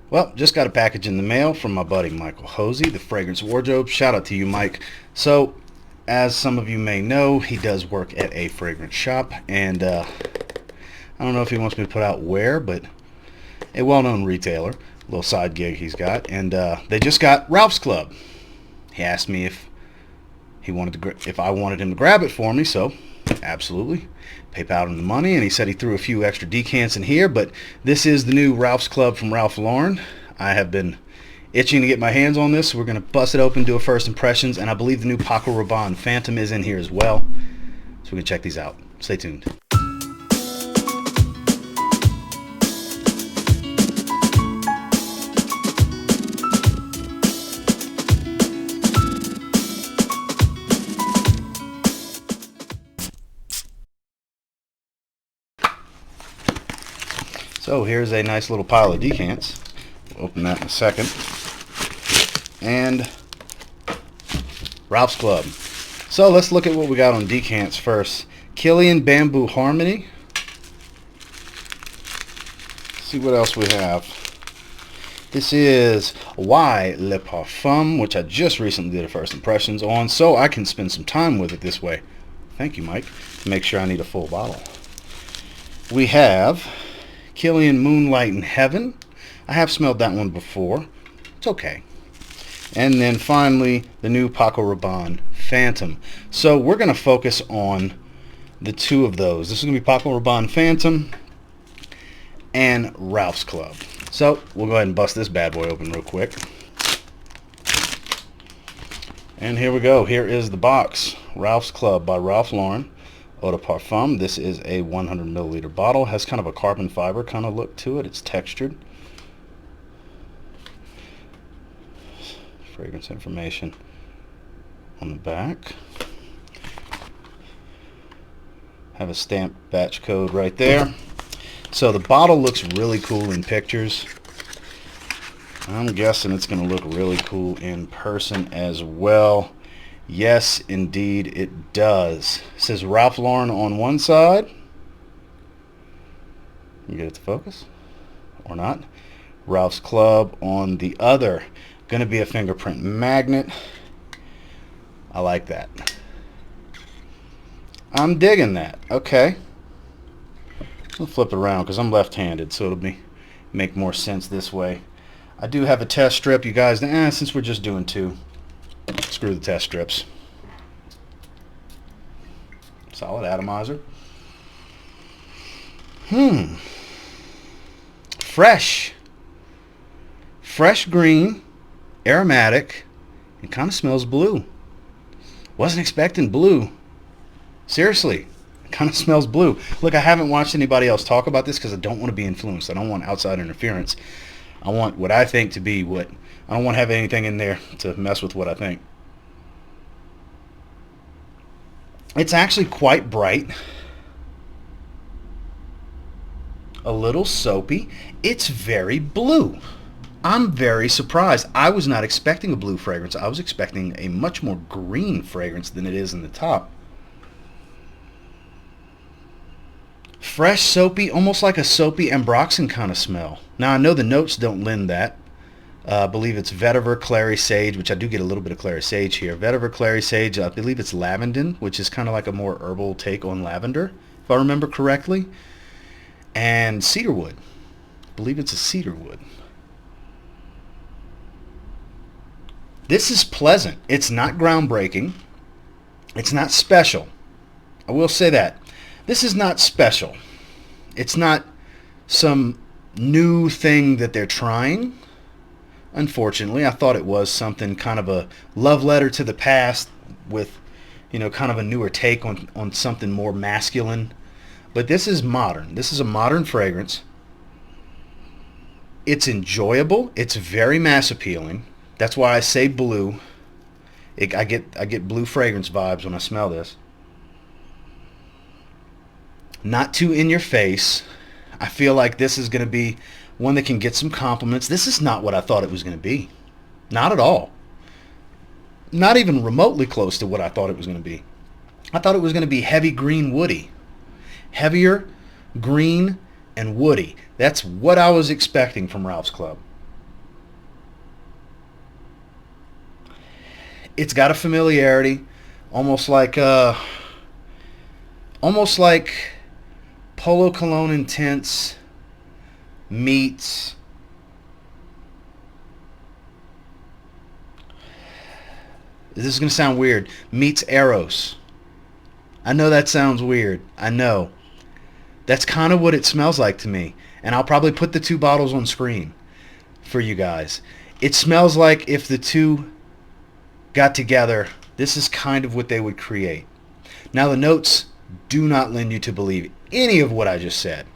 Well, just got a package in the mail from my buddy Michael Hosey, the Fragrance Wardrobe. Shout out to you, Mike. So, as some of you may know, he does work at a fragrance shop, and I don't know if he wants me to put out where, but a well-known retailer, a little side gig he's got, and they just got Ralph's Club. He asked me if I wanted him to grab it for me, so absolutely. PayPal him the money, and he said he threw a few extra decants in here, but this is the new Ralph's Club from Ralph Lauren. I have been itching to get my hands on this, so we're going to bust it open, do a first impressions, and I believe the new Paco Rabanne Phantom is in here as well, so we can check these out. Stay tuned. So here's a nice little pile of decants. We'll open that in a second. And Ralph's Club. So let's look at what we got on decants first. Kilian Bamboo Harmony. Let's see what else we have. This is Y Le Parfum, which I just recently did a first impressions on, so I can spend some time with it this way. Thank you, Mike. To make sure I need a full bottle. We have Kilian Moonlight in Heaven. I have smelled that one before. It's okay. And then finally, the new Paco Rabanne Phantom. So we're going to focus on the two of those. This is going to be Paco Rabanne Phantom and Ralph's Club. So we'll go ahead and bust this bad boy open real quick. And here we go. Here is the box. Ralph's Club by Ralph Lauren. Eau de Parfum. This is a 100 milliliter bottle. Has kind of a carbon fiber kind of look to it. It's textured. Fragrance information on the back. Have a stamped batch code right there. So the bottle looks really cool in pictures. I'm guessing it's going to look really cool in person as well. Yes, indeed it does. It says Ralph Lauren on one side. You get it to focus or not. Ralph's Club on the other. Going to be a fingerprint magnet. I like that. I'm digging that. Okay. We'll flip it around because I'm left-handed, so it'll make more sense this way. I do have a test strip, you guys. Since we're just doing two, screw the test strips. Solid atomizer. Fresh green, aromatic. It kind of smells blue. Wasn't expecting blue. Seriously, it kind of smells blue. Look, I haven't watched anybody else talk about this because I don't want to be influenced. I don't want outside interference. I want what I think to be what. I don't want to have anything in there to mess with what I think. It's actually quite bright. A little soapy. It's very blue. I'm very surprised. I was not expecting a blue fragrance. I was expecting a much more green fragrance than it is in the top. Fresh, soapy, almost like a soapy ambroxan kind of smell. Now, I know the notes don't lend that. I believe it's vetiver, clary sage, which I do get a little bit of clary sage here. Vetiver, clary sage, I believe it's lavender, which is kind of like a more herbal take on lavender, if I remember correctly. And cedarwood. I believe it's a cedarwood. This is pleasant. It's not groundbreaking. It's not special. I will say that. This is not special. It's not some new thing that they're trying. Unfortunately, I thought it was something kind of a love letter to the past with, kind of a newer take on something more masculine. But this is modern. This is a modern fragrance. It's enjoyable. It's very mass appealing. That's why I say blue. I get blue fragrance vibes when I smell this. Not too in your face. I feel like this is going to be one that can get some compliments. This is not what I thought it was going to be. Not at all. Not even remotely close to what I thought it was going to be. I thought it was going to be heavy green woody. Heavier, green, and woody. That's what I was expecting from Ralph's Club. It's got a familiarity, almost like Polo Cologne Intense meets, this is going to sound weird, meets Argos. I know that sounds weird. I know. That's kind of what it smells like to me. And I'll probably put the two bottles on screen for you guys. It smells like if the two got together, this is kind of what they would create. Now the notes do not lend you to believe any of what I just said.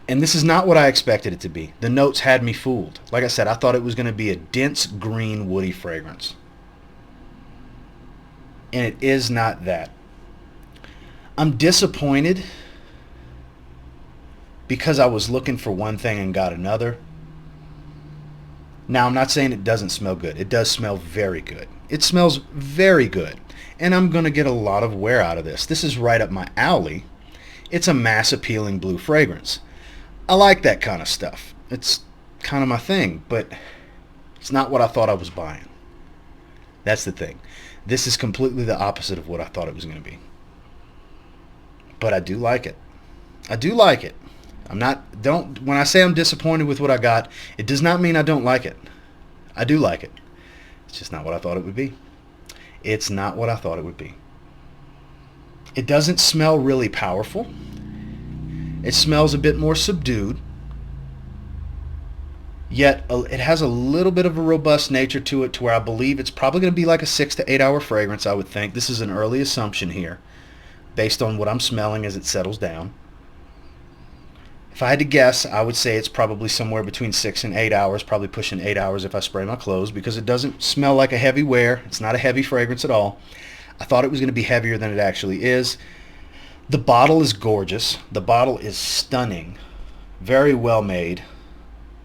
And this is not what I expected it to be. The notes had me fooled. Like I said, I thought it was going to be a dense green woody fragrance. And it is not that. I'm disappointed because I was looking for one thing and got another. Now, I'm not saying it doesn't smell good. It does smell very good. It smells very good. And I'm going to get a lot of wear out of this. This is right up my alley. It's a mass appealing blue fragrance. I like that kind of stuff. It's kind of my thing, but it's not what I thought I was buying. That's the thing. This is completely the opposite of what I thought it was going to be. But I do like it. I do like it. When I say I'm disappointed with what I got, it does not mean I don't like it. I do like it. It's just not what I thought it would be. It's not what I thought it would be. It doesn't smell really powerful. It smells a bit more subdued. Yet it has a little bit of a robust nature to it, to where I believe it's probably going to be like a 6 to 8 hour fragrance, I would think. This is an early assumption here, based on what I'm smelling as it settles down. If I had to guess, I would say it's probably somewhere between 6 and 8 hours, probably pushing 8 hours if I spray my clothes, because it doesn't smell like a heavy wear. It's not a heavy fragrance at all. I thought it was going to be heavier than it actually is. The bottle is gorgeous. The bottle is stunning. Very well made.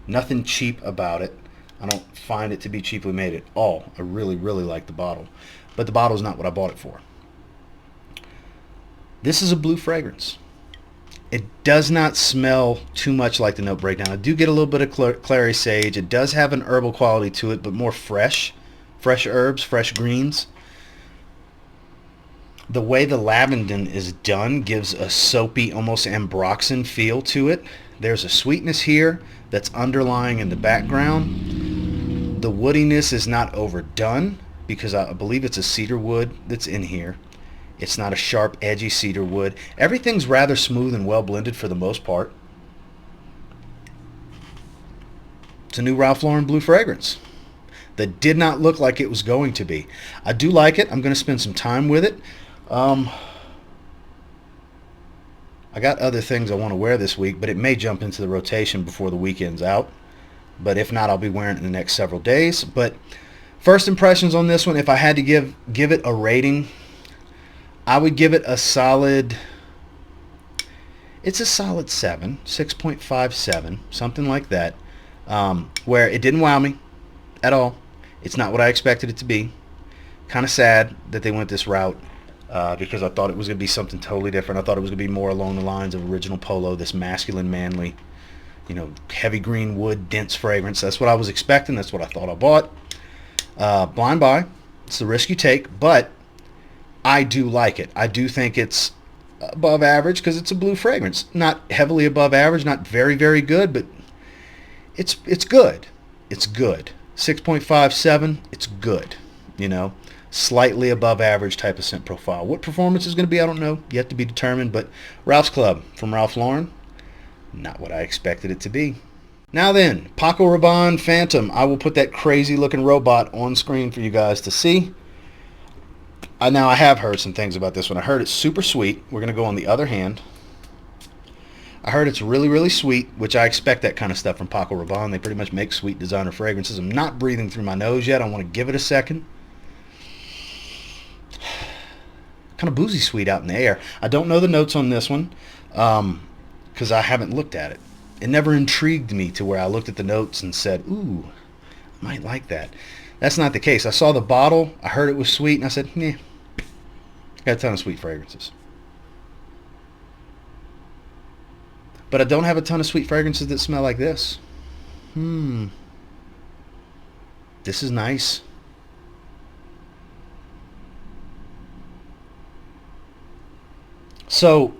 Nothing cheap about it. I don't find it to be cheaply made at all. I really, really like the bottle. But the bottle is not what I bought it for. This is a blue fragrance. It does not smell too much like the note breakdown. I do get a little bit of clary sage. It does have an herbal quality to it, but more fresh herbs, fresh greens. The way the lavender is done gives a soapy, almost ambroxan feel to it. There's a sweetness here that's underlying in the background. The woodiness is not overdone, because I believe it's a cedar wood that's in here. It's not a sharp, edgy cedar wood. Everything's rather smooth and well blended for the most part. It's a new Ralph Lauren blue fragrance that did not look like it was going to be. I do like it. I'm going to spend some time with it. I got other things I want to wear this week, but it may jump into the rotation before the weekend's out. But if not, I'll be wearing it in the next several days. But first impressions on this one, if I had to give it a rating, I would give it a solid, it's a solid 7, 6.57, something like that, where it didn't wow me at all. It's not what I expected it to be. Kind of sad that they went this route, because I thought it was going to be something totally different. I thought it was going to be more along the lines of original Polo, this masculine, manly, heavy green wood, dense fragrance. That's what I was expecting. That's what I thought I bought. Blind buy. It's the risk you take, but I do like it. I do think it's above average because it's a blue fragrance. Not heavily above average, not very, very good, but it's good. It's good. 6.57, it's good. Slightly above average type of scent profile. What performance is going to be, I don't know. Yet to be determined, but Ralph's Club from Ralph Lauren, not what I expected it to be. Now then, Paco Rabanne Phantom. I will put that crazy looking robot on screen for you guys to see. Now, I have heard some things about this one. I heard it's super sweet. We're going to go on the other hand. I heard it's really, really sweet, which I expect that kind of stuff from Paco Rabanne. They pretty much make sweet designer fragrances. I'm not breathing through my nose yet. I want to give it a second. Kind of boozy sweet out in the air. I don't know the notes on this one because I haven't looked at it. It never intrigued me to where I looked at the notes and said, ooh, I might like that. That's not the case. I saw the bottle. I heard it was sweet, and I said, nah. Got a ton of sweet fragrances. But I don't have a ton of sweet fragrances that smell like this. This is nice. So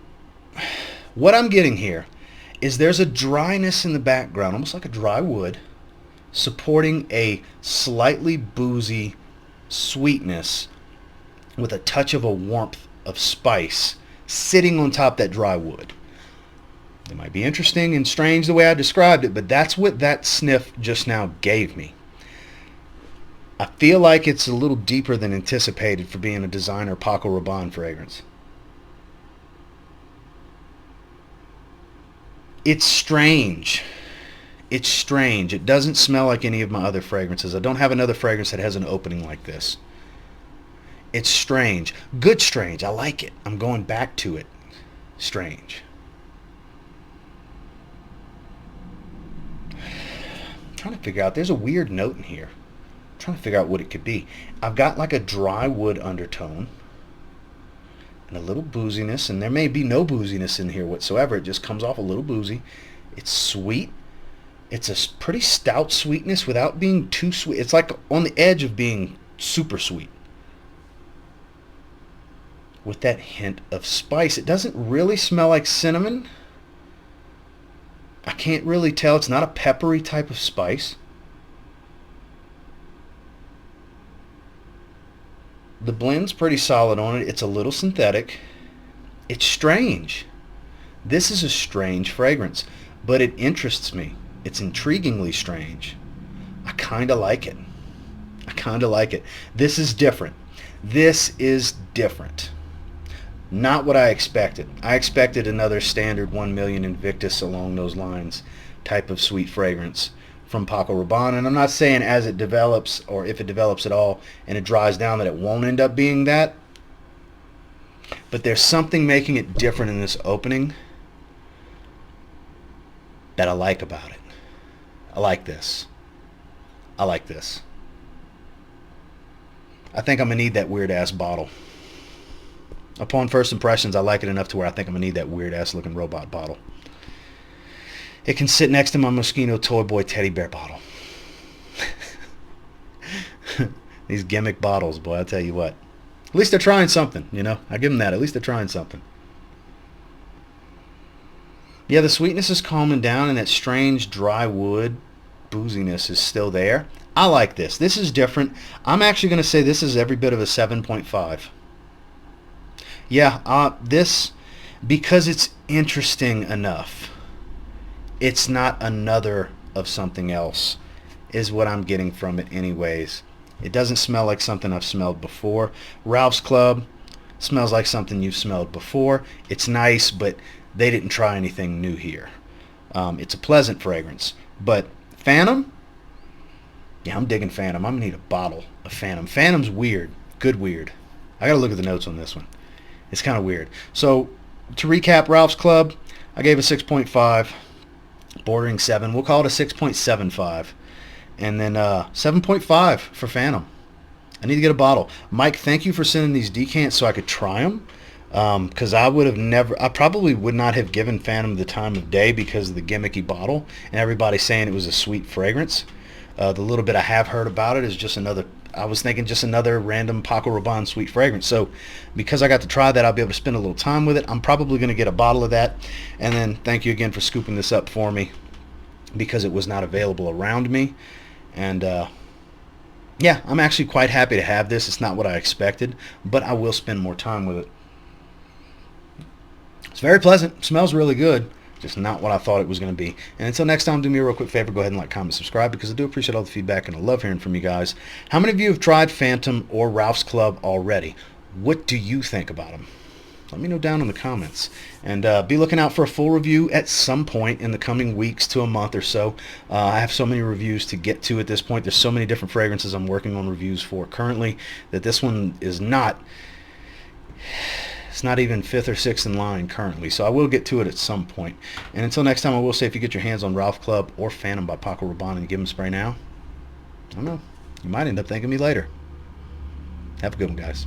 what I'm getting here is there's a dryness in the background, almost like a dry wood, supporting a slightly boozy sweetness with a touch of a warmth of spice sitting on top of that dry wood. It might be interesting and strange the way I described it, but that's what that sniff just now gave me. I feel like it's a little deeper than anticipated for being a designer Paco Rabanne fragrance. It's strange. It's strange. It doesn't smell like any of my other fragrances. I don't have another fragrance that has an opening like this. It's strange. Good strange. I like it. I'm going back to it. Strange. I'm trying to figure out. There's a weird note in here. I'm trying to figure out what it could be. I've got like a dry wood undertone and a little booziness, and there may be no booziness in here whatsoever. It just comes off a little boozy. It's sweet. It's a pretty stout sweetness without being too sweet. It's like on the edge of being super sweet, with that hint of spice. It doesn't really smell like cinnamon. I can't really tell. It's not a peppery type of spice. The blend's pretty solid on it. It's a little synthetic. It's strange. This is a strange fragrance, but it interests me. It's intriguingly strange. I kind of like it. I kind of like it. This is different. This is different. Not what I expected. I expected another standard 1 million Invictus along those lines type of sweet fragrance from Paco Rabanne, and I'm not saying as it develops, or if it develops at all and it dries down, that it won't end up being that, but there's something making it different in this opening that I like about it. I like this. I like this. I think I'm gonna need that weird ass bottle. Upon first impressions, I like it enough to where I think I'm gonna need that weird ass looking robot bottle. It can sit next to my Moschino Toy Boy teddy bear bottle. These gimmick bottles, boy, I'll tell you what. At least they're trying something, you know. I give them that. At least they're trying something. Yeah, the sweetness is calming down, and that strange dry wood booziness is still there. I like this. This is different. I'm actually going to say this is every bit of a 7.5. Yeah, this, because it's interesting enough. It's not another of something else, is what I'm getting from it anyways. It doesn't smell like something I've smelled before. Ralph's Club smells like something you've smelled before. It's nice, but they didn't try anything new here. It's a pleasant fragrance. But Phantom? Yeah, I'm digging Phantom. I'm going to need a bottle of Phantom. Phantom's weird. Good weird. I got to look at the notes on this one. It's kind of weird. So, to recap, Ralph's Club, I gave a 6.5. Bordering 7. We'll call it a 6.75. And then 7.5 for Phantom. I need to get a bottle. Mike, thank you for sending these decants so I could try them. Because I probably would not have given Phantom the time of day because of the gimmicky bottle. And everybody saying it was a sweet fragrance. The little bit I have heard about it is just another, I was thinking just another random Paco Rabanne sweet fragrance. So because I got to try that, I'll be able to spend a little time with it. I'm probably going to get a bottle of that. And then thank you again for scooping this up for me because it was not available around me. And yeah, I'm actually quite happy to have this. It's not what I expected, but I will spend more time with it. It's very pleasant. Smells really good. Just not what I thought it was going to be. And until next time, do me a real quick favor. Go ahead and like, comment, subscribe, because I do appreciate all the feedback, and I love hearing from you guys. How many of you have tried Phantom or Ralph's Club already? What do you think about them? Let me know down in the comments. And be looking out for a full review at some point in the coming weeks to a month or so. I have so many reviews to get to at this point. There's so many different fragrances I'm working on reviews for currently that this one is not... It's not even 5th or 6th in line currently, so I will get to it at some point. And until next time, I will say, if you get your hands on Ralph Club or Phantom by Paco Rabanne and give them a spray now, I don't know, you might end up thanking me later. Have a good one, guys.